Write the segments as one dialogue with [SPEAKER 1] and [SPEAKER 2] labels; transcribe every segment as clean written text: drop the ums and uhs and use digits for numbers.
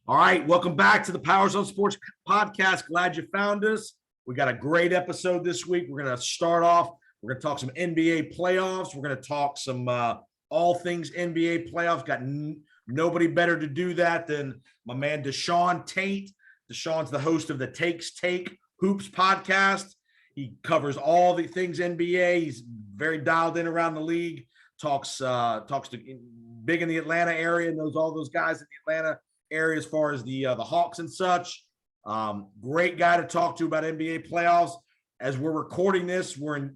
[SPEAKER 1] All right, welcome back to the Power Zone Sports Podcast. Glad you found us. We got a great episode this week. We're going to start off. We're going to talk some NBA playoffs. We're going to talk some all things NBA playoffs. Got nobody better to do that than my man Deshaun Tate. Deshaun's the host of the Takes Take Hoops podcast. He covers all the things NBA. He's very dialed in around the league. Talks to big in the Atlanta area. Knows all those guys in the Atlanta area as far as the Hawks and such. Great guy to talk to about NBA playoffs. As we're recording this, we're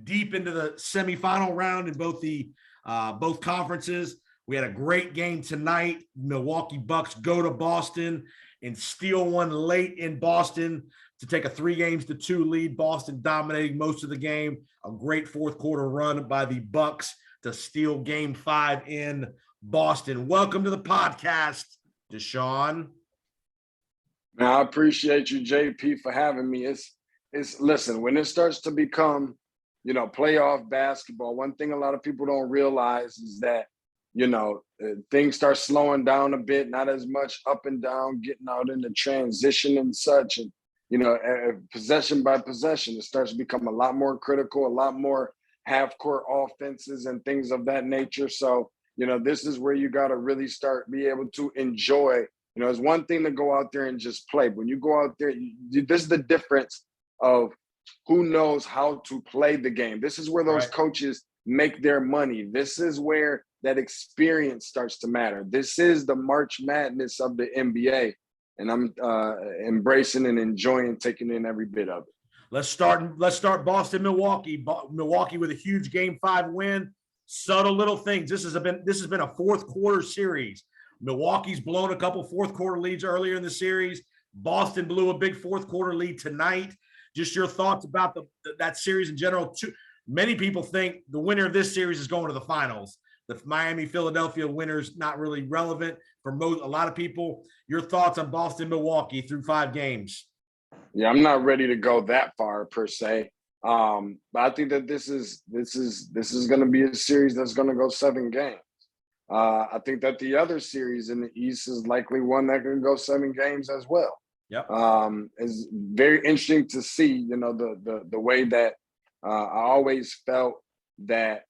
[SPEAKER 1] deep into the semifinal round in both conferences. We had a great game tonight. Milwaukee Bucks go to Boston and steal one late in Boston to take a 3-2 lead. Boston dominating most of the game. A great fourth quarter run by the Bucks to steal Game 5 in Boston. Welcome to the podcast, Deshaun.
[SPEAKER 2] Man, I appreciate you, JP, for having me. It's listen, when it starts to become, playoff basketball, one thing a lot of people don't realize is that, things start slowing down a bit, not as much up and down, getting out into transition and such. And, possession by possession, it starts to become a lot more critical, a lot more half-court offenses and things of that nature. So, this is where you got to really be able to enjoy. It's one thing to go out there and just play. But when you go out there, this is the difference of who knows how to play the game. This is where those coaches make their money. This is where that experience starts to matter. This is the March Madness of the NBA. And I'm embracing and enjoying taking in every bit of it.
[SPEAKER 1] Let's start Boston, Milwaukee. Milwaukee with a huge Game 5 win. Subtle little things. This has been a fourth quarter series. Milwaukee's blown a couple fourth quarter leads earlier in the series. Boston blew a big fourth quarter lead tonight. Just your thoughts about that series in general. Many people think the winner of this series is going to the finals. The Miami-Philadelphia winner's not really relevant for a lot of people. Your thoughts on Boston-Milwaukee through 5 games?
[SPEAKER 2] Yeah, I'm not ready to go that far per se. But I think that this is going to be a series that's going to go 7 games. I think that the other series in the East is likely one that can go 7 games as well.
[SPEAKER 1] Yep.
[SPEAKER 2] It's very interesting to see, the way that I always felt that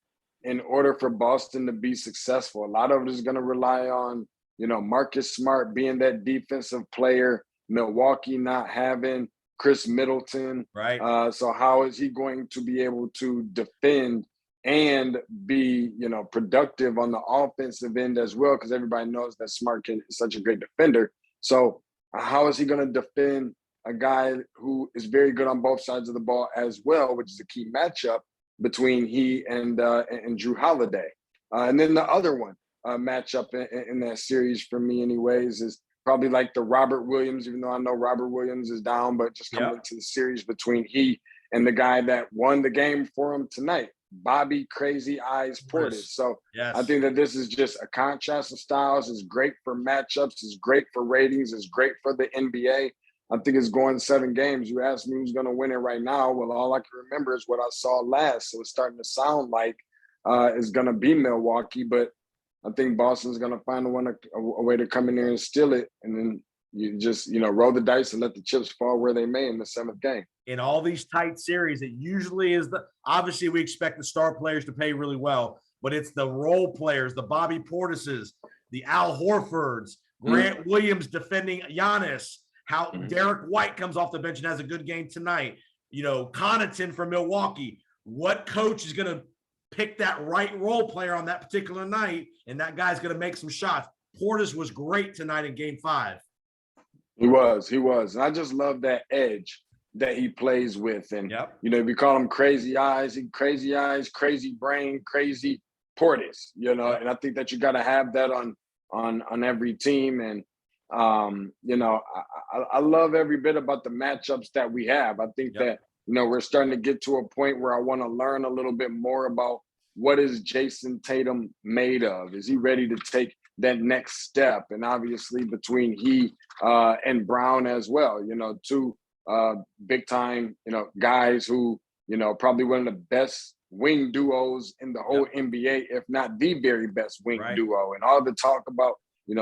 [SPEAKER 2] in order for Boston to be successful, a lot of it is going to rely on, Marcus Smart being that defensive player, Milwaukee not having Chris Middleton.
[SPEAKER 1] Right.
[SPEAKER 2] So how is he going to be able to defend and be, productive on the offensive end as well? Because everybody knows that Smart is such a great defender. So how is he going to defend a guy who is very good on both sides of the ball as well, which is a key matchup between he and Drew Holiday. And then the other one matchup in that series for me anyways is probably like the Robert Williams, even though I know Robert Williams is down, but just coming into the series between he and the guy that won the game for him tonight, Bobby Crazy Eyes Portis. So I think that this is just a contrast of styles. It's great for matchups. It's great for ratings. It's great for the NBA. I think it's going 7 games. You asked me who's going to win it right now. Well, all I can remember is what I saw last. So it's starting to sound like it's going to be Milwaukee, but I think Boston's going to find a way to come in there and steal it. And then you just, roll the dice and let the chips fall where they may in the 7th game.
[SPEAKER 1] In all these tight series, it usually is obviously we expect the star players to play really well, but it's the role players, the Bobby Portises, the Al Horfords, Grant Williams defending Giannis, how Derek White comes off the bench and has a good game tonight. Connaughton from Milwaukee. What coach is going to pick that right role player on that particular night, and that guy's going to make some shots? Portis was great tonight in Game 5.
[SPEAKER 2] He was. And I just love that edge that he plays with. And, we call him crazy eyes, crazy brain, crazy Portis, and I think that you got to have that on every team. And, I love every bit about the matchups that we have. I think that, we're starting to get to a point where I want to learn a little bit more about what is Jason Tatum made of? Is he ready to take that next step? And obviously between he and Brown as well, two big time, guys who, probably one of the best wing duos in the whole NBA, if not the very best wing duo. And all the talk about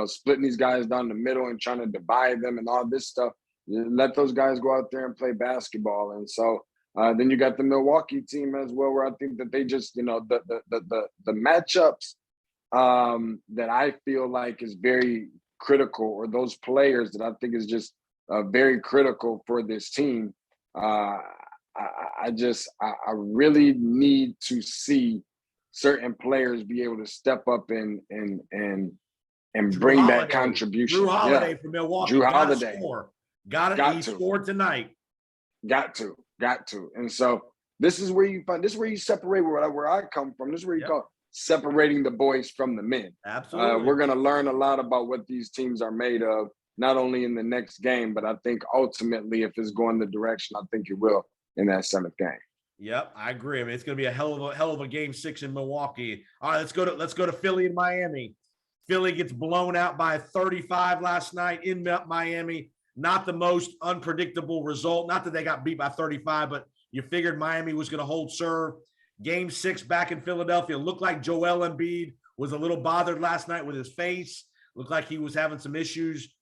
[SPEAKER 2] splitting these guys down the middle and trying to divide them and all this stuff. Let those guys go out there and play basketball. And so then you got the Milwaukee team as well, where I think that they just, the matchups that I feel like is very critical, or those players that I think is just very critical for this team. I really need to see certain players be able to step up and bring that contribution.
[SPEAKER 1] Drew Holiday from Milwaukee.
[SPEAKER 2] Drew Holiday.
[SPEAKER 1] He scored tonight.
[SPEAKER 2] Got to. And so this is where you separate where I come from. This is where you call separating the boys from the men.
[SPEAKER 1] Absolutely.
[SPEAKER 2] We're going to learn a lot about what these teams are made of, not only in the next game, but I think ultimately, if it's going the direction, I think it will in that 7th game.
[SPEAKER 1] Yep, I agree. I mean, it's going to be a hell of a game 6 in Milwaukee. All right, let's go to Philly and Miami. Philly gets blown out by 35 last night in Miami. Not the most unpredictable result. Not that they got beat by 35, but you figured Miami was going to hold serve. Game 6 back in Philadelphia. Looked like Joel Embiid was a little bothered last night with his face. Looked like he was having some issues.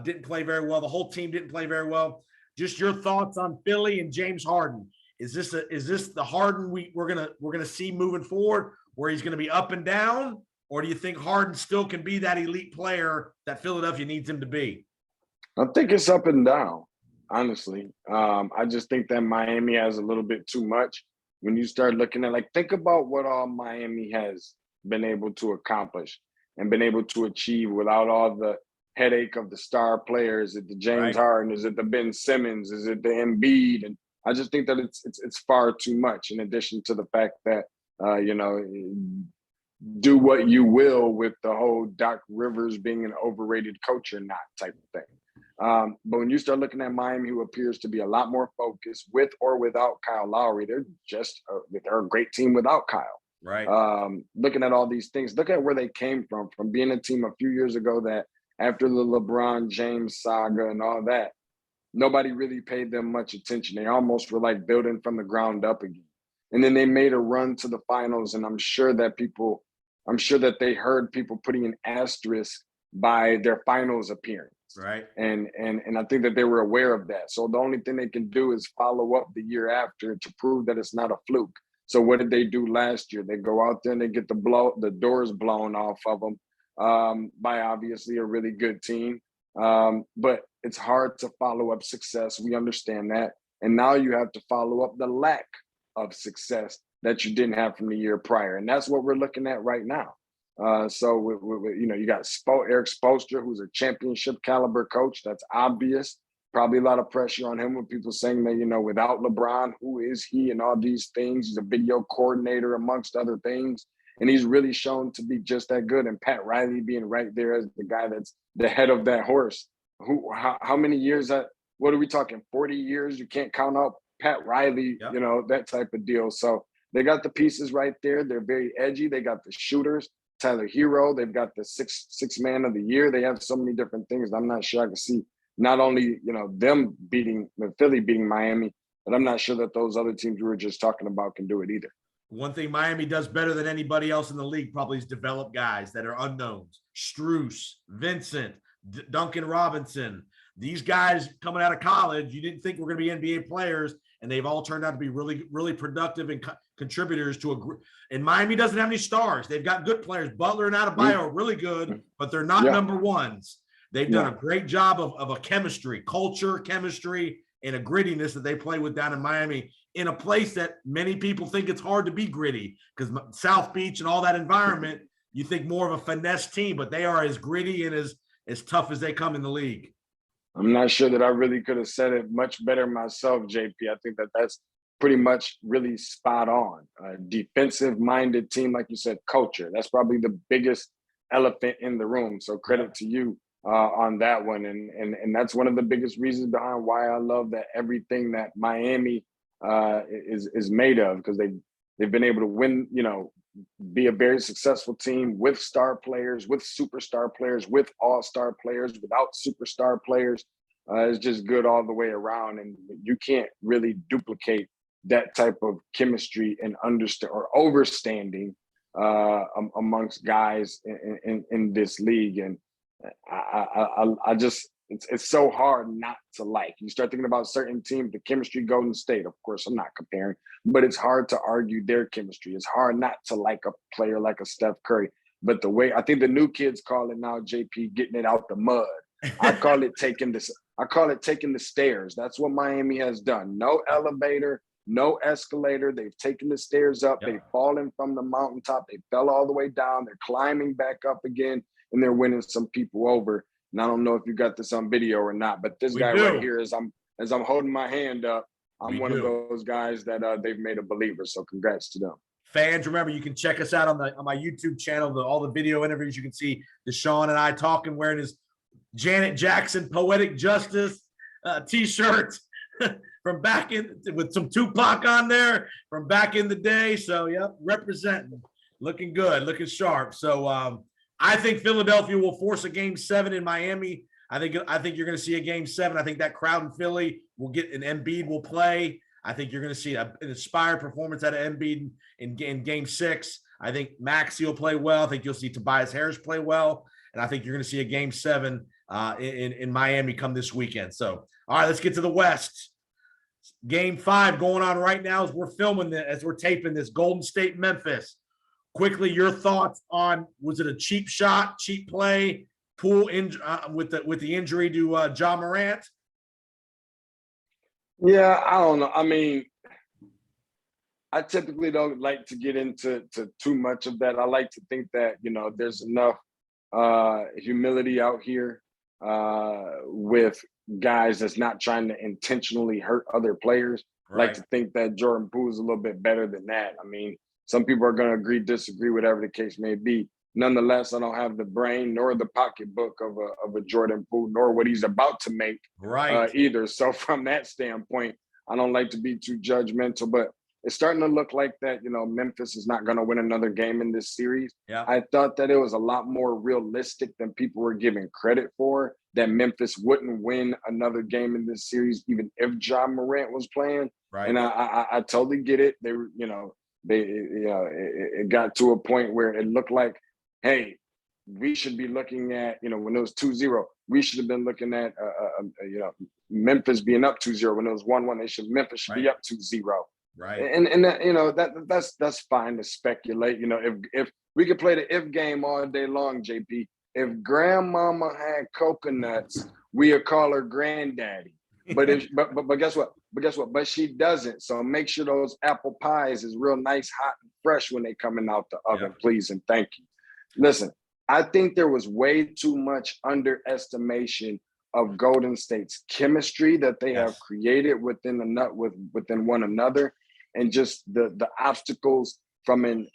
[SPEAKER 1] Didn't play very well. The whole team didn't play very well. Just your thoughts on Philly and James Harden. Is this the Harden we're gonna see moving forward, where he's gonna be up and down, or do you think Harden still can be that elite player that Philadelphia needs him to be?
[SPEAKER 2] I think it's up and down, honestly. I just think that Miami has a little bit too much. When you start looking at, think about what all Miami has been able to accomplish and been able to achieve without all the headache of the star players. Is it the James Harden? Is it the Ben Simmons? Is it the Embiid? And I just think that it's far too much, in addition to the fact that, do what you will with the whole Doc Rivers being an overrated coach or not type of thing. But when you start looking at Miami, who appears to be a lot more focused with or without Kyle Lowry, they're a great team without Kyle.
[SPEAKER 1] Right.
[SPEAKER 2] Looking at all these things, look at where they came from being a team a few years ago that after the LeBron James saga and all that, nobody really paid them much attention. They almost were like building from the ground up again. And then they made a run to the finals, and I'm sure that they heard people putting an asterisk by their finals appearance.
[SPEAKER 1] Right.
[SPEAKER 2] And I think that they were aware of that. So the only thing they can do is follow up the year after to prove that it's not a fluke. So what did they do last year? They go out there and they get the doors blown off of them by obviously a really good team. But it's hard to follow up success. We understand that. And now you have to follow up the lack of success that you didn't have from the year prior. And that's what we're looking at right now. So you got Eric Spoelstra, who's a championship caliber coach. That's obvious. Probably a lot of pressure on him with people saying that, without LeBron, who is he and all these things. He's a video coordinator amongst other things. And he's really shown to be just that good. And Pat Riley being right there as the guy that's the head of that horse. How many years what are we talking? 40 years? You can't count out Pat Riley,
[SPEAKER 1] Yep.
[SPEAKER 2] That type of deal. So they got the pieces right there. They're very edgy. They got the shooters. Tyler Hero, they've got the six man of the year. They have so many different things. I'm not sure I can see not only, them Philly beating Miami, but I'm not sure that those other teams we were just talking about can do it either.
[SPEAKER 1] One thing Miami does better than anybody else in the league probably is develop guys that are unknowns. Strus, Vincent, Duncan Robinson. These guys coming out of college, you didn't think were going to be NBA players, and they've all turned out to be really, really productive and contributors to a group. And Miami doesn't have any stars. They've got good players. Butler and Adebayo are really good, but they're not number ones. They've done a great job of a culture, chemistry, and a grittiness that they play with down in Miami, in a place that many people think it's hard to be gritty, because South Beach and all that environment, you think more of a finesse team, but they are as gritty and as tough as they come in the league.
[SPEAKER 2] I'm not sure that I really could have said it much better myself, JP. I think that that's pretty much really spot on. A defensive-minded team, like you said, culture. That's probably the biggest elephant in the room. So credit to you on that one. And that's one of the biggest reasons behind why I love that everything that Miami is made of, because they've been able to win, be a very successful team with star players, with superstar players, with all-star players, without superstar players. It's just good all the way around. And you can't really duplicate that type of chemistry and understand or overstanding amongst guys in this league. And I just it's so hard not to like. You start thinking about certain teams, the chemistry, Golden State. Of course, I'm not comparing, but it's hard to argue their chemistry. It's hard not to like a player like a Steph Curry. But the way I think the new kids call it now, JP, getting it out the mud. I call it taking this. I call it taking the stairs. That's what Miami has done. No elevator, no escalator. They've taken the stairs up. They've fallen from the mountaintop. They fell all the way down. They're climbing back up again, and they're winning some people over. And I don't know if you got this on video or not, but this guy right here, as I'm holding my hand up, I'm one of those guys that they've made a believer. So congrats to them.
[SPEAKER 1] Fans, remember, you can check us out on my YouTube channel. All the video interviews, you can see Deshaun and I talking, wearing his Janet Jackson Poetic Justice t-shirt from back in, with some Tupac on there from back in the day. So, yep, representing, looking good, looking sharp. So, I think Philadelphia will force a game 7 in Miami. I think you're going to see a game 7. I think that crowd in Philly will get an Embiid will play. I think you're going to see an inspired performance out of Embiid in game 6. I think Maxey will play well. I think you'll see Tobias Harris play well. And I think you're going to see a game 7 in Miami come this weekend. So, all right, let's get to the West. Game 5 going on right now as we're filming this, as we're taping this, Golden State, Memphis. Quickly, your thoughts on, was it a cheap shot, cheap play, Poole with the injury to Ja Morant?
[SPEAKER 2] Yeah, I don't know. I mean, I typically don't like to get into too much of that. I like to think that, there's enough humility out here with guys that's not trying to intentionally hurt other players. Right. I like to think that Jordan Poole is a little bit better than that. I mean, some people are going to agree, disagree, whatever the case may be. Nonetheless, I don't have the brain nor the pocketbook of a Jordan Poole, nor what he's about to make either. So from that standpoint, I don't like to be too judgmental, but it's starting to look like that, Memphis is not going to win another game in this series.
[SPEAKER 1] Yeah.
[SPEAKER 2] I thought that it was a lot more realistic than people were giving credit for, that Memphis wouldn't win another game in this series, even if Ja Morant was playing.
[SPEAKER 1] Right.
[SPEAKER 2] And I totally get it. They were, it got to a point where it looked like, hey, we should be looking at, when it was 2-0, we should have been looking at, Memphis being up 2-0. When it was 1-1, Memphis should be up 2-0.
[SPEAKER 1] Right.
[SPEAKER 2] And that, that's fine to speculate. If we could play the if game all day long, JP, if grandmama had coconuts, we'd call her granddaddy. But guess what? But she doesn't. So make sure those apple pies is real nice, hot and fresh when they coming out the oven, please and thank you. Listen, I think there was way too much underestimation of Golden State's chemistry that they have created within one another, and just the obstacles from a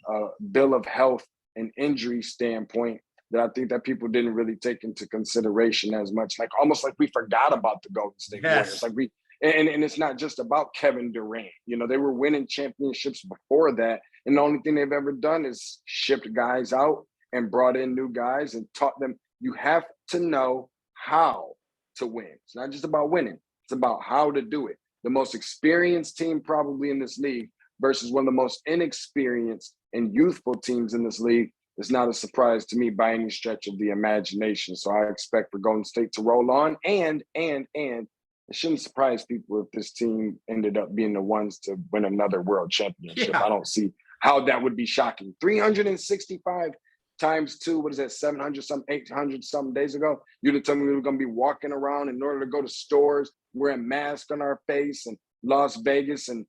[SPEAKER 2] bill of health and injury standpoint that I think that people didn't really take into consideration as much. Like almost like we forgot about the Golden State Warriors. Like and it's not just about Kevin Durant. They were winning championships before that, and the only thing they've ever done is shipped guys out and brought in new guys and taught them you have to know how to win. It's not just about winning. It's about how to do it. The most experienced team probably in this league versus one of the most inexperienced and youthful teams in this league is not a surprise to me by any stretch of the imagination. So I expect for Golden State to roll on, and it shouldn't surprise people if this team ended up being the ones to win another world championship. I don't see how that would be shocking. 365 times 2, what is that, 700 some, 800 some days ago? You'd have told me we were going to be walking around in order to go to stores, wearing masks on our face, and Las Vegas and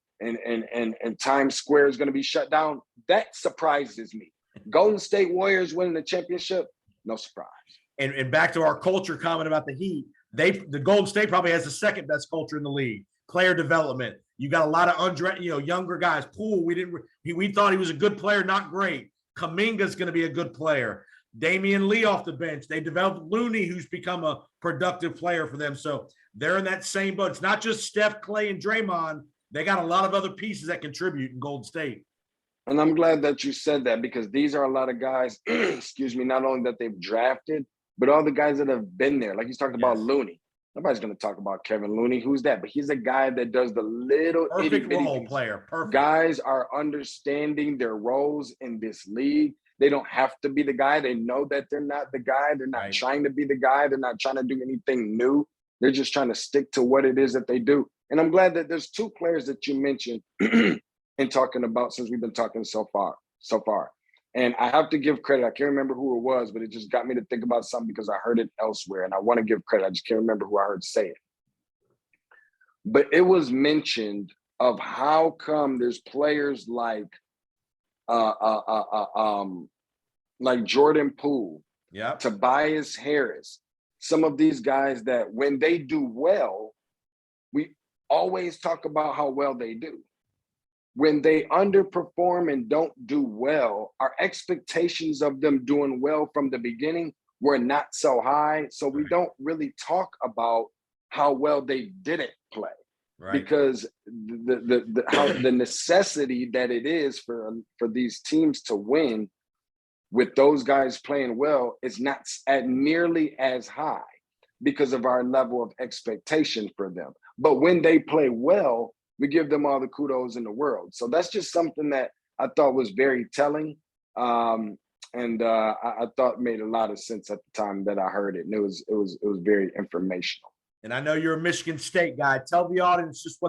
[SPEAKER 2] Times Square is going to be shut down. That surprises me. Golden State Warriors winning the championship, no surprise.
[SPEAKER 1] And back to our culture comment about the Heat, the Golden State probably has the second best culture in the league. Player development. You got a lot of younger guys. Poole, we thought he was a good player, not great. Kuminga's going to be a good player. Damian Lee off the bench. They developed Looney, who's become a productive player for them. So they're in that same boat. It's not just Steph, Clay, and Draymond. They got a lot of other pieces that contribute in Golden State.
[SPEAKER 2] And I'm glad that you said that, because these are a lot of guys, excuse me, not only that they've drafted, but all the guys that have been there. Like he's talking about Looney. Nobody's going to talk about Kevin Looney. Who's that? But he's a guy that does the little
[SPEAKER 1] perfect role player. Perfect.
[SPEAKER 2] Guys are understanding their roles in this league. They don't have to be the guy. They know that they're not the guy. They're not trying to be the guy. They're not trying to do anything new. They're just trying to stick to what it is that they do. And I'm glad that there's two players that you mentioned in talking about, since we've been talking so far. And I have to give credit. I can't remember who it was, but it just got me to think about something because I heard it elsewhere. And I want to give credit. I just can't remember who I heard say it. But it was mentioned of how come there's players like Jordan Poole, Tobias Harris, some of these guys that when they do well, we always talk about how well they do. When they underperform and don't do well, our expectations of them doing well from the beginning were not so high. So we don't really talk about how well they didn't play. Because the necessity that it is for these teams to win with those guys playing well is not at nearly as high because of our level of expectation for them. But when they play well, we give them all the kudos in the world. So that's just something that I thought was very telling. And I thought made a lot of sense at the time that I heard it. And it was very informational.
[SPEAKER 1] And I know you're a Michigan State guy. Tell the audience just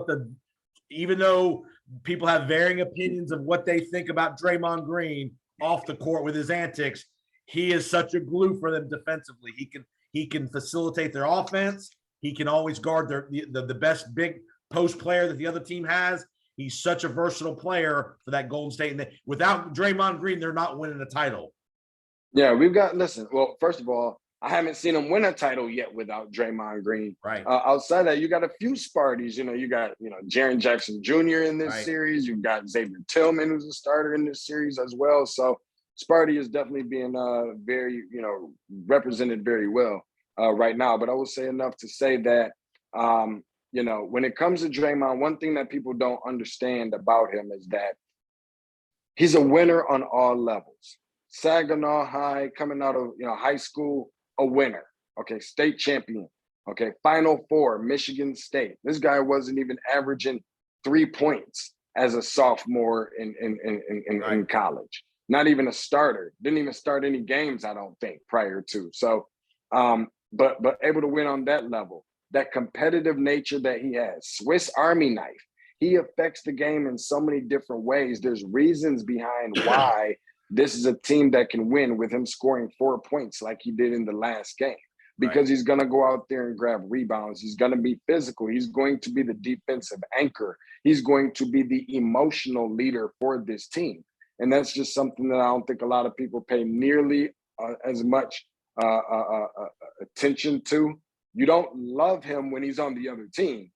[SPEAKER 1] even though people have varying opinions of what they think about Draymond Green off the court with his antics, he is such a glue for them defensively. He can facilitate their offense. He can always guard the best big post player that the other team has. He's such a versatile player for that Golden State. And without Draymond Green, they're not winning a title.
[SPEAKER 2] Yeah, well, first of all, I haven't seen him win a title yet without Draymond Green. Outside that, you got a few Sparties. You got Jaren Jackson Jr. in this series. You've got Xavier Tillman, who's a starter in this series as well. So Sparty is definitely being very, represented very well right now. But I will say enough to say that, when it comes to Draymond, one thing that people don't understand about him is that he's a winner on all levels. Saginaw High, coming out of high school, a winner. Okay, state champion. Okay, Final Four, Michigan State. This guy wasn't even averaging 3 points as a sophomore in college. Not even a starter. Didn't even start any games, I don't think, prior to. So, but able to win on that level. That competitive nature that he has, Swiss Army knife. He affects the game in so many different ways. There's reasons behind why this is a team that can win with him scoring 4 points like he did in the last game, because he's going to go out there and grab rebounds. He's going to be physical. He's going to be the defensive anchor. He's going to be the emotional leader for this team. And that's just something that I don't think a lot of people pay nearly as much attention to. You don't love him when he's on the other team.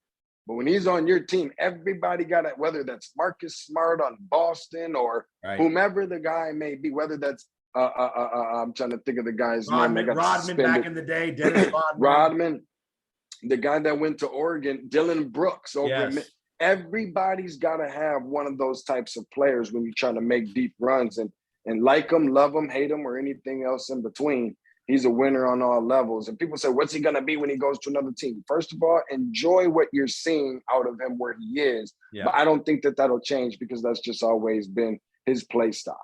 [SPEAKER 2] But when he's on your team, everybody got it, whether that's Marcus Smart on Boston or whomever the guy may be, whether that's I'm trying to think of the guy's name.
[SPEAKER 1] Rodman back in the day, Dennis
[SPEAKER 2] Rodman, the guy that went to Oregon, Dylan Brooks everybody's got to have one of those types of players when you're trying to make deep runs and like him, love him, hate him, or anything else in between. He's a winner on all levels. And people say, what's he going to be when he goes to another team? First of all, enjoy what you're seeing out of him where he is. Yeah. But I don't think that that'll change because that's just always been his play style.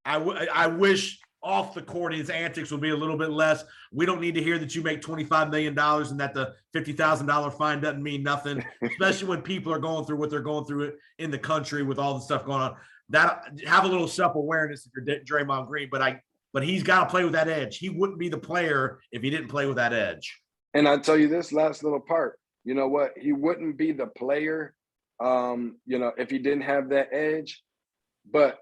[SPEAKER 1] I wish off the court his antics would be a little bit less. We don't need to hear that you make $25 million and that the $50,000 fine doesn't mean nothing, especially when people are going through what they're going through in the country with all the stuff going on. That have a little self-awareness if you're Draymond Green, but he's got to play with that edge. He wouldn't be the player if he didn't play with that edge.
[SPEAKER 2] And I'll tell you this last little part. You know what? He wouldn't be the player, if he didn't have that edge. But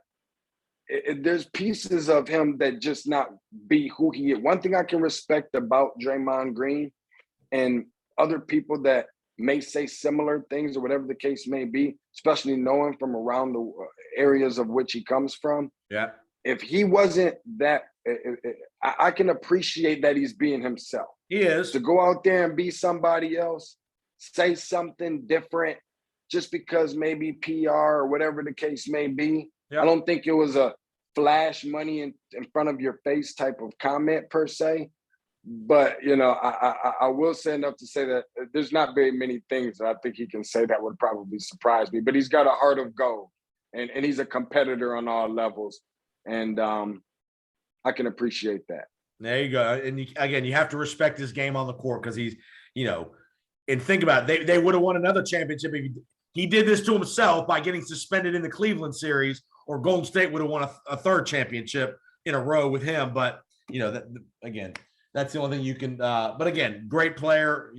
[SPEAKER 2] there's pieces of him that just not be who he is. One thing I can respect about Draymond Green and other people that may say similar things or whatever the case may be, especially knowing from around the areas of which he comes from.
[SPEAKER 1] Yeah.
[SPEAKER 2] If he wasn't that, I can appreciate that he's being himself.
[SPEAKER 1] He is.
[SPEAKER 2] To go out there and be somebody else, say something different, just because maybe PR or whatever the case may be. Yep. I don't think it was a flash money in front of your face type of comment per se. But, I will say enough to say that there's not very many things that I think he can say that would probably surprise me. But he's got a heart of gold, and he's a competitor on all levels. And I can appreciate that.
[SPEAKER 1] There you go. And again, you have to respect his game on the court because he's, and think about it, they would have won another championship if he did this to himself by getting suspended in the Cleveland series, or Golden State would have won a third championship in a row with him. But, again, that's the only thing you can. But again, great player,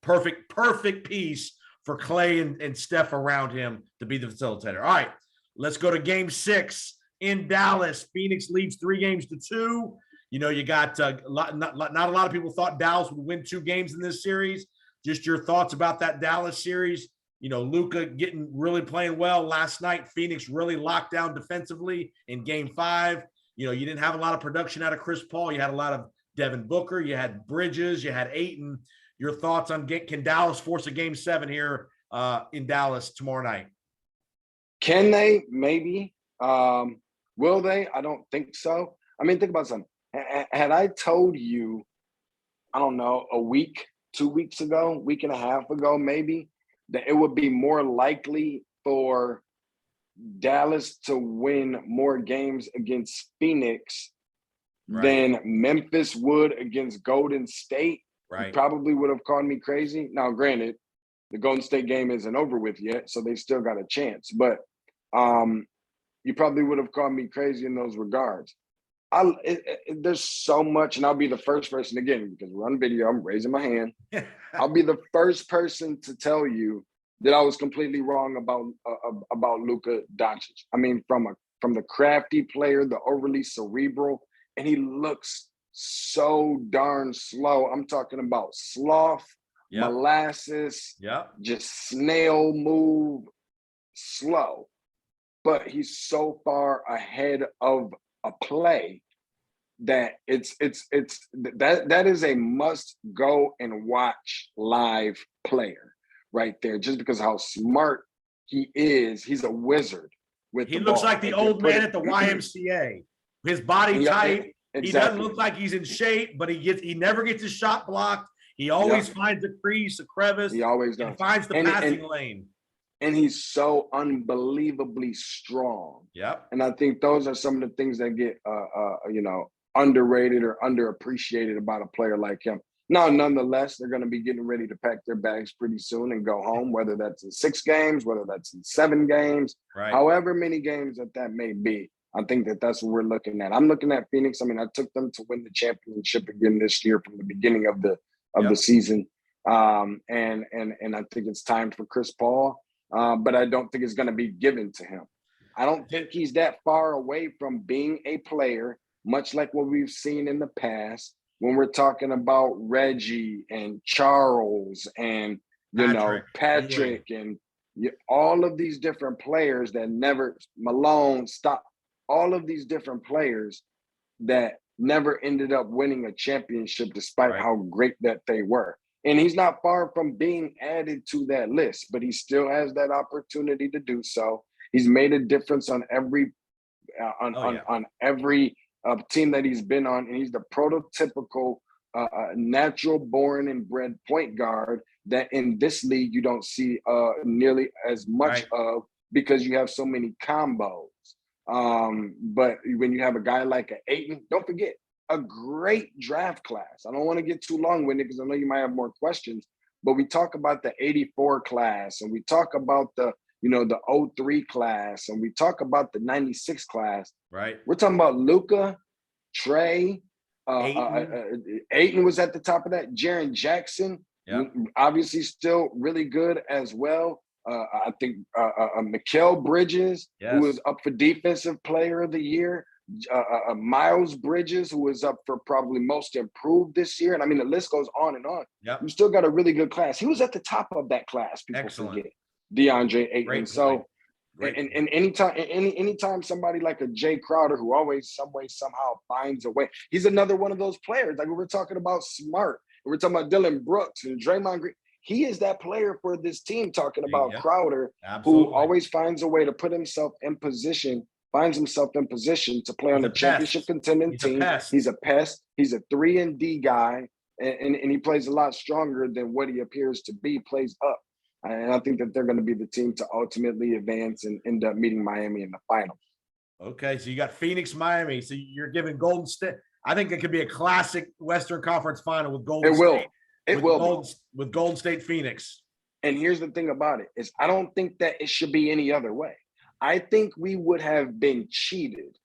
[SPEAKER 1] perfect piece for Clay and Steph around him to be the facilitator. All right, let's go to Game 6 in Dallas. Phoenix leads 3-2. You got not a lot of people thought Dallas would win 2 games in this series. Just your thoughts about that Dallas series. Luka really playing well last night. Phoenix really locked down defensively in Game 5. You didn't have a lot of production out of Chris Paul. You had a lot of Devin Booker. You had Bridges. You had Ayton. Your thoughts on can Dallas force a Game 7 here in Dallas tomorrow night?
[SPEAKER 2] Can they? Maybe. Will they? I don't think so. I mean, think about something. Had I told you, I don't know, a week, 2 weeks ago, week and a half ago, maybe, that it would be more likely for Dallas to win more games against Phoenix than Memphis would against Golden State, you probably would have called me crazy. Now, granted, the Golden State game isn't over with yet, so they still got a chance. But you probably would have called me crazy in those regards. There's so much, and I'll be the first person, again, because we're on video, I'm raising my hand. I'll be the first person to tell you that I was completely wrong about Luka Doncic. I mean, from the crafty player, the overly cerebral, and he looks so darn slow. I'm talking about sloth, molasses, just snail move, slow. But he's so far ahead of a play that that is a must go and watch live player right there, just because of how smart he is. He's a wizard with
[SPEAKER 1] he looks like the old man at the YMCA. His body type. Exactly. He doesn't look like he's in shape, but he never gets his shot blocked. He always finds a crease, a crevice.
[SPEAKER 2] He always does.
[SPEAKER 1] And finds the passing lane.
[SPEAKER 2] And he's so unbelievably strong.
[SPEAKER 1] Yep.
[SPEAKER 2] And I think those are some of the things that get underrated or underappreciated about a player like him. Now, nonetheless, they're going to be getting ready to pack their bags pretty soon and go home, whether that's in 6 games, whether that's in 7 games, however many games that may be. I think that's what we're looking at. I'm looking at Phoenix. I mean, I took them to win the championship again this year from the beginning of the season. And I think it's time for Chris Paul. But I don't think it's going to be given to him. I don't think he's that far away from being a player, much like what we've seen in the past when we're talking about Reggie and Charles and, Patrick and all of these different players that never, Malone, all of these different players that never ended up winning a championship despite how great that they were. And he's not far from being added to that list, but he still has that opportunity to do so. He's made a difference on every on every team that he's been on, and he's the prototypical natural born and bred point guard that in this league you don't see nearly as much of, because you have so many combos. But when you have a guy like Ayton, don't forget, a great draft class. I don't want to get too long-winded because I know you might have more questions, but we talk about the 84 class, and we talk about the 03 class, and we talk about the 96 class.
[SPEAKER 1] Right.
[SPEAKER 2] We're talking about Luka, Trey, Ayton was at the top of that. Jaren Jackson, obviously still really good as well. I think Mikal Bridges, who was up for Defensive Player of the Year. Miles Bridges, who was up for probably most improved this year. And I mean, the list goes on and on.
[SPEAKER 1] Yep.
[SPEAKER 2] You still got a really good class. He was at the top of that class. People forget DeAndre Ayton.
[SPEAKER 1] Great
[SPEAKER 2] so,
[SPEAKER 1] Great
[SPEAKER 2] and anytime somebody like a Jay Crowder, who always some way, somehow finds a way, he's another one of those players. Like we were talking about Smart, we're talking about Dylan Brooks and Draymond Green. He is that player for this team, talking about Crowder, who always finds a way to put himself in position, finds himself in position to play on a championship contending team. He's a pest. He's a 3-and-D guy, and he plays a lot stronger than what he appears to be, plays up. And I think that they're going to be the team to ultimately advance and end up meeting Miami in the finals.
[SPEAKER 1] Okay, so you got Phoenix, Miami. So you're giving Golden State. I think it could be a classic Western Conference final with Golden
[SPEAKER 2] It will.
[SPEAKER 1] State.
[SPEAKER 2] It will
[SPEAKER 1] with Golden State Phoenix.
[SPEAKER 2] And here's the thing about it is I don't think that it should be any other way. I think we would have been cheated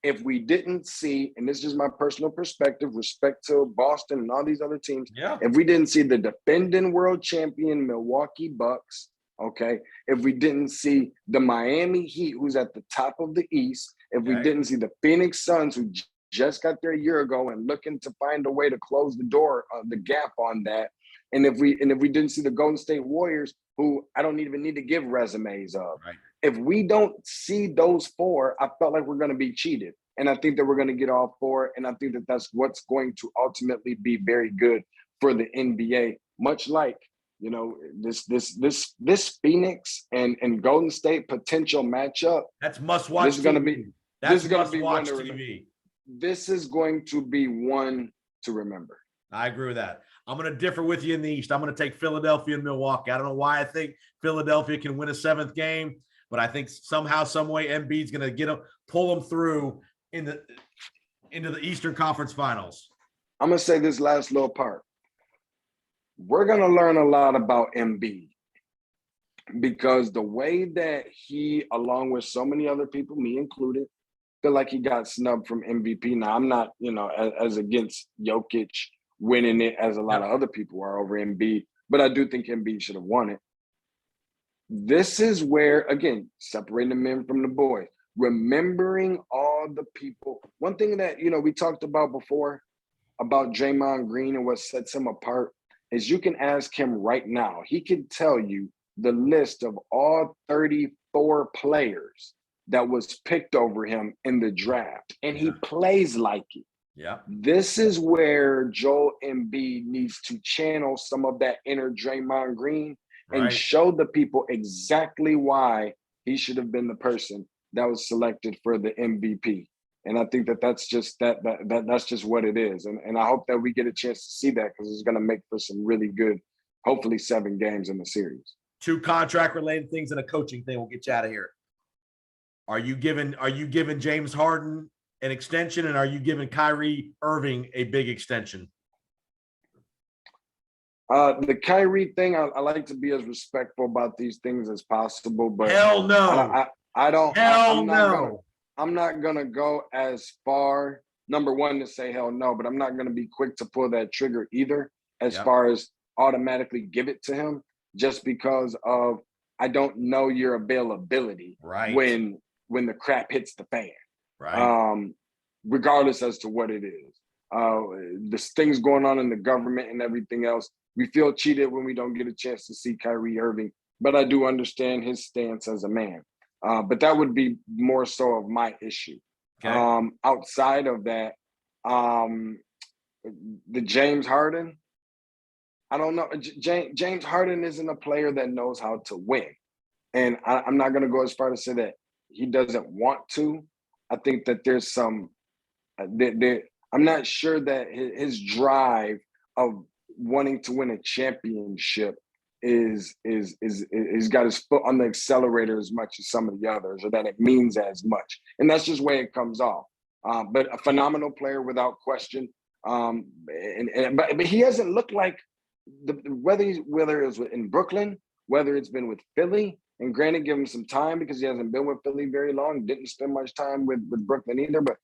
[SPEAKER 2] if we didn't see, and this is my personal perspective, respect to Boston and all these other teams.
[SPEAKER 1] Yeah.
[SPEAKER 2] If we didn't see the defending world champion Milwaukee Bucks, okay, if we didn't see the Miami Heat, who's at the top of the East, if we didn't see the Phoenix Suns, who just got there a year ago and looking to find a way to close the door, the gap on that, and if we didn't see the Golden State Warriors, who I don't even need to give resumes of, if we don't see those four, I felt like we're going to be cheated, and I think that we're going to get all four, and I think that that's what's going to ultimately be very good for the NBA. Much like, you know, this Phoenix and Golden State potential matchup.
[SPEAKER 1] That's must watch.
[SPEAKER 2] This is going to be.
[SPEAKER 1] That's must watch TV.
[SPEAKER 2] This is going to be one to remember.
[SPEAKER 1] I agree with that. I'm going to differ with you in the East. I'm going to take Philadelphia and Milwaukee. I don't know why I think Philadelphia can win a seventh game, but I think somehow, some way, Embiid's going to get them, pull them through into the Eastern Conference Finals.
[SPEAKER 2] I'm going to say this last little part. We're going to learn a lot about Embiid because the way that he, along with so many other people, me included, feel like he got snubbed from MVP. Now, I'm not, you know, as against Jokic winning it as a lot of other people are over Embiid, but I do think Embiid should have won it. This is where, again, separating the men from the boys, remembering all the people. One thing that, you know, we talked about before about Draymond Green and what sets him apart is you can ask him right now. He can tell you the list of all 34 players that was picked over him in the draft, and he plays like it.
[SPEAKER 1] Yeah.
[SPEAKER 2] This is where Joel Embiid needs to channel some of that inner Draymond Green and show the people exactly why he should have been the person that was selected for the MVP. And I think that that's just that's just what it is. And I hope that we get a chance to see that because it's going to make for some really good, hopefully 7 games in the series.
[SPEAKER 1] 2 contract related things and a coaching thing. We'll get you out of here. Are you giving James Harden an extension, and are you giving Kyrie Irving a big extension?
[SPEAKER 2] The Kyrie thing, I like to be as respectful about these things as possible, but
[SPEAKER 1] hell no,
[SPEAKER 2] I don't.
[SPEAKER 1] Hell no.
[SPEAKER 2] I'm not gonna go as far. Number one, to say hell no, but I'm not gonna be quick to pull that trigger either. As far as automatically give it to him, just because of I don't know your availability when the crap hits the fan. Regardless as to what it is. There's things going on in the government and everything else. We feel cheated when we don't get a chance to see Kyrie Irving, but I do understand his stance as a man. But that would be more so of my issue. Outside of that, the James Harden, I don't know. James Harden isn't a player that knows how to win. And I'm not going to go as far to say that he doesn't want to. I think that there's some, I'm not sure that his drive of wanting to win a championship is got his foot on the accelerator as much as some of the others, or that it means as much. And that's just the way it comes off. But a phenomenal player without question. But he hasn't looked like whether it was in Brooklyn, whether it's been with Philly, and granted, give him some time because he hasn't been with Philly very long, didn't spend much time with Brooklyn either, but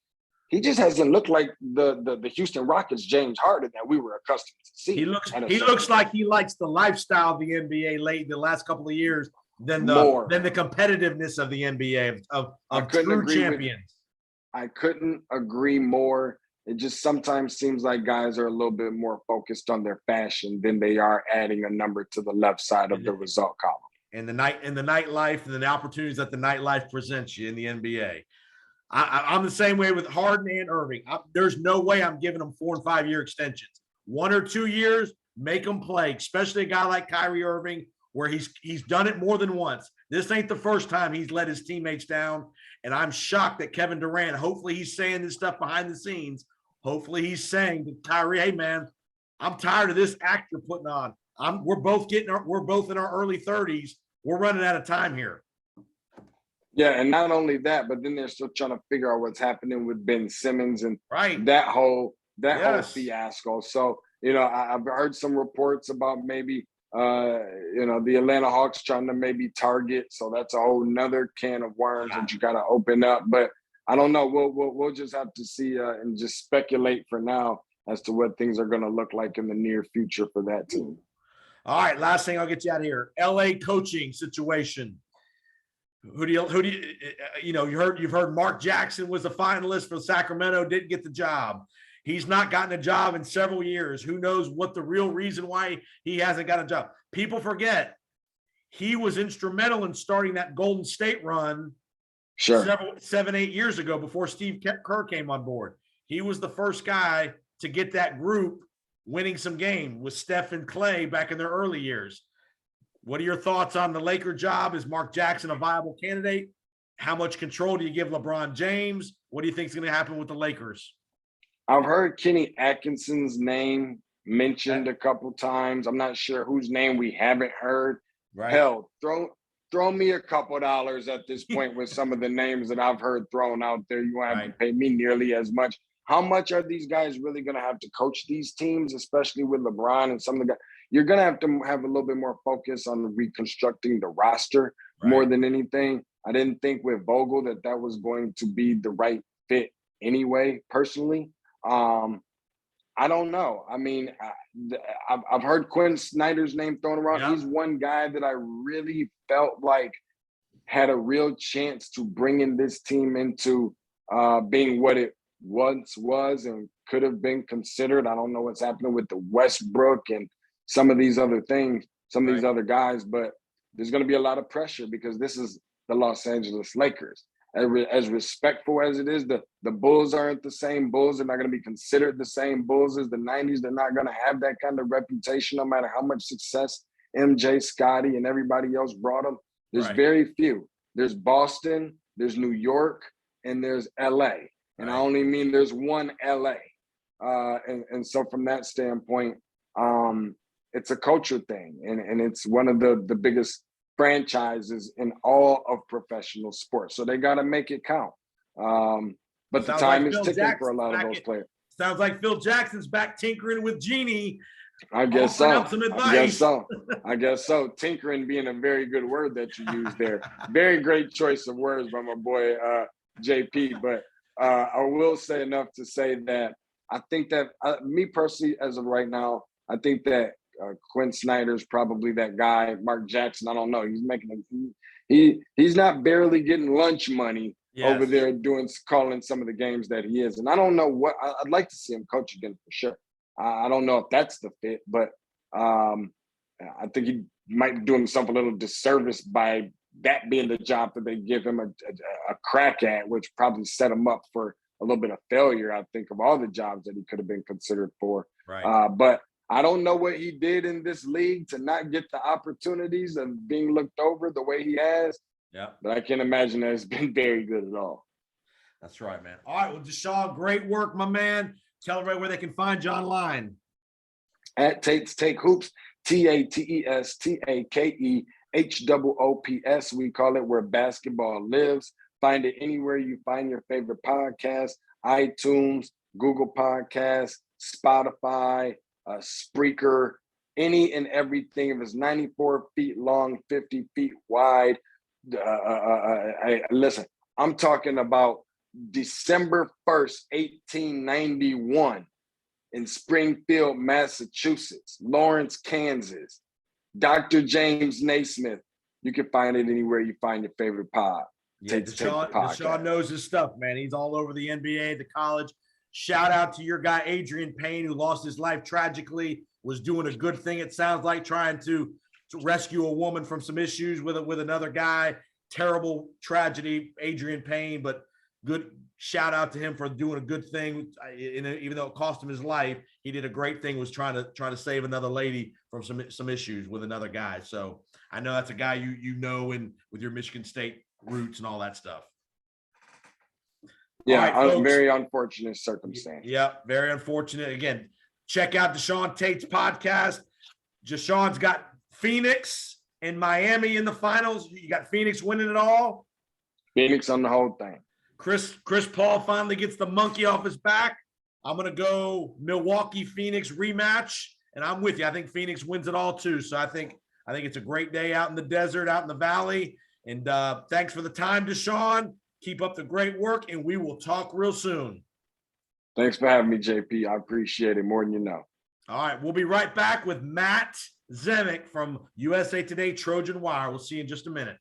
[SPEAKER 2] he just hasn't looked like the Houston Rockets James Harden that we were accustomed to see.
[SPEAKER 1] He looks like he likes the lifestyle of the NBA late the last couple of years than the competitiveness of the NBA of true champions.
[SPEAKER 2] I couldn't agree more. It just sometimes seems like guys are a little bit more focused on their fashion than they are adding a number to the left side of the result column.
[SPEAKER 1] And the nightlife and the opportunities that the nightlife presents you in the NBA. I'm the same way with Harden and Irving. There's no way I'm giving them 4 and 5 year extensions. 1 or 2 years, make them play, especially a guy like Kyrie Irving, where he's done it more than once. This ain't the first time he's let his teammates down. And I'm shocked that Kevin Durant, hopefully he's saying this stuff behind the scenes. Hopefully he's saying to Kyrie, hey man, I'm tired of this act you're putting on. We're both in our early 30s. We're running out of time here.
[SPEAKER 2] Yeah, and not only that, but then they're still trying to figure out what's happening with Ben Simmons and
[SPEAKER 1] Right.
[SPEAKER 2] that whole
[SPEAKER 1] Yes.
[SPEAKER 2] fiasco. So, I've heard some reports about maybe the Atlanta Hawks trying to maybe target. So that's a whole nother can of worms that you gotta open up. But I don't know. We'll just have to see and just speculate for now as to what things are gonna look like in the near future for that team.
[SPEAKER 1] All right, last thing, I'll get you out of here. LA coaching situation. Who do you've heard Mark Jackson was a finalist for Sacramento, didn't get the job. He's not gotten a job in several years. Who knows what the real reason why he hasn't got a job? People forget he was instrumental in starting that Golden State run
[SPEAKER 2] Sure.
[SPEAKER 1] 7-8 years ago before Steve Kerr came on board. He was the first guy to get that group winning some game with Steph and Clay back in their early years. What are your thoughts on the Laker job? Is Mark Jackson a viable candidate? How much control do you give LeBron James? What do you think is going to happen with the Lakers?
[SPEAKER 2] I've heard Kenny Atkinson's name mentioned a couple times. I'm not sure whose name we haven't heard.
[SPEAKER 1] Right.
[SPEAKER 2] Hell, throw me a couple dollars at this point with some of the names that I've heard thrown out there. You won't have to pay me nearly as much. How much are these guys really going to have to coach these teams, especially with LeBron and some of the guys? You're going to have a little bit more focus on reconstructing the roster more than anything. I didn't think with Vogel that was going to be the right fit anyway, personally. I don't know. I mean, I've heard Quinn Snyder's name thrown around. Yeah. He's one guy that I really felt like had a real chance to bring in this team into being what it once was and could have been considered. I don't know what's happening with the Westbrook and some of these other things, some of these other guys, but there's going to be a lot of pressure because this is the Los Angeles Lakers. As respectful as it is, the Bulls aren't the same Bulls. They're not going to be considered the same Bulls as the 90s. They're not going to have that kind of reputation no matter how much success MJ, Scotty, and everybody else brought them. There's very few. There's Boston, there's New York, and there's LA. And I only mean there's one LA. And so from that standpoint, it's a culture thing. And it's one of the biggest franchises in all of professional sports. So they got to make it count. But the time is ticking for a lot of those players.
[SPEAKER 1] Sounds like Phil Jackson's back tinkering with Jeannie.
[SPEAKER 2] I guess so. I guess so. Tinkering being a very good word that you used there. Very great choice of words by my boy JP. But I will say enough to say that I think that me personally, as of right now, I think that Quinn Snyder's probably that guy. Mark Jackson, I don't know. He's not barely getting lunch money over there calling some of the games that he is. And I don't know what I'd like to see him coach again for sure. I don't know if that's the fit, but I think he might be doing himself a little disservice by that being the job that they give him a crack at, which probably set him up for a little bit of failure, I think, of all the jobs that he could have been considered for. But I don't know what he did in this league to not get the opportunities of being looked over the way he has. Yeah. But I can't imagine that it's been very good at all.
[SPEAKER 1] That's right, man. All right. Well, Deshaun, great work, my man. Tell everybody where they can find you online.
[SPEAKER 2] At Tate's Take Hoops, TATES TAKEHOOPS. We call it Where Basketball Lives. Find it anywhere you find your favorite podcast: iTunes, Google Podcasts, Spotify, Spreaker, any and everything. If it's 94 feet long, 50 feet wide, listen, I'm talking about December 1st, 1891 in Springfield, Massachusetts, Lawrence, Kansas, Dr. James Naismith. You can find it anywhere you find your favorite pod.
[SPEAKER 1] Yeah, Deshaun knows his stuff, man. He's all over the NBA, the college. Shout out to your guy, Adrian Payne, who lost his life tragically, was doing a good thing, it sounds like, trying to rescue a woman from some issues with another guy. Terrible tragedy, Adrian Payne, but good shout out to him for doing a good thing. Even though it cost him his life, he did a great thing, was trying to save another lady from some issues with another guy. So I know that's a guy you know, and with your Michigan State roots and all that stuff.
[SPEAKER 2] Yeah, right, very unfortunate circumstance.
[SPEAKER 1] Yeah, very unfortunate. Again, check out Deshaun Tate's podcast. Deshaun's got Phoenix and Miami in the finals. You got Phoenix winning it all.
[SPEAKER 2] Phoenix on the whole thing.
[SPEAKER 1] Chris Paul finally gets the monkey off his back. I'm going to go Milwaukee Phoenix rematch, and I'm with you. I think Phoenix wins it all too. So I think it's a great day out in the desert, out in the valley. And thanks for the time, Deshaun. Keep up the great work, and we will talk real soon.
[SPEAKER 2] Thanks for having me, JP. I appreciate it more than you know.
[SPEAKER 1] All right, we'll be right back with Matt Zemek from USA Today Trojan Wire. We'll see you in just a minute.